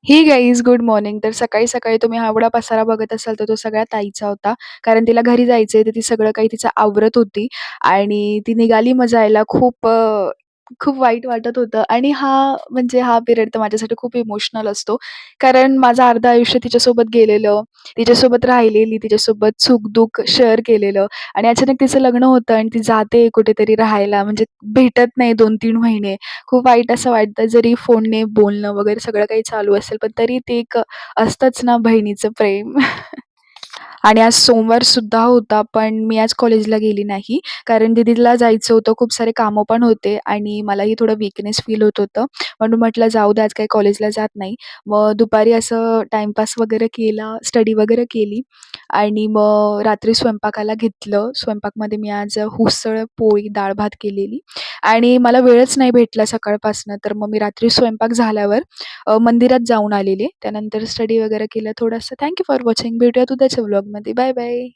हे guys good morning. तर सकाळी-सकाळी तुम्ही हा एवढा पसारा बघत असाल तर तो सगळ्या ताईचा होता. कारण तिला घरी जायचंय तर ती सगळं काही तिचं आवरत होती आणि ती निघाली मग जायला. खूप वाईट वाटत होतं आणि हा पिरियड तर माझ्यासाठी खूप इमोशनल असतो. कारण माझं अर्ध आयुष्य तिच्यासोबत गेलेलं, तिच्यासोबत राहिलेली, तिच्यासोबत सुख-दुःख शेअर केलेलं आणि अचानक तिचं लग्न होतं आणि ती जाते कुठेतरी राहायला म्हणजे भेटत नाही 2-3 महिने. खूप वाईट असं वाटतं जरी फोनने बोलणं वगैरे सगळं काही चालू असेल, पण तरी ते एक असतंच ना बहिणीचं प्रेम. आणि आज सोमवारसुद्धा होता, पण मी आज कॉलेजला गेली नाही. कारण दीदीला जायचं होतं, खूप सारे कामं पण होते आणि मलाही थोडं वीकनेस फील होत होतं. म्हणून म्हटलं जाऊ दे आज काही कॉलेजला जात नाही. मग दुपारी असं टाईमपास वगैरे केला, स्टडी वगैरे केली आणि मग रात्री स्वयंपाकाला घेतलं. स्वयंपाकमध्ये मी आज उसळ, पोळी, डाळ-भात केलेली आणि मला वेळच नाही भेटला सकाळपासनं. तर मग मी रात्री स्वयंपाक झाल्यावर मंदिरात जाऊन आलेले. त्यानंतर स्टडी वगैरे केलं थोडंसं. Thank you for watching. भेटूयात उद्याच्या व्लॉगमध्ये. Bye bye.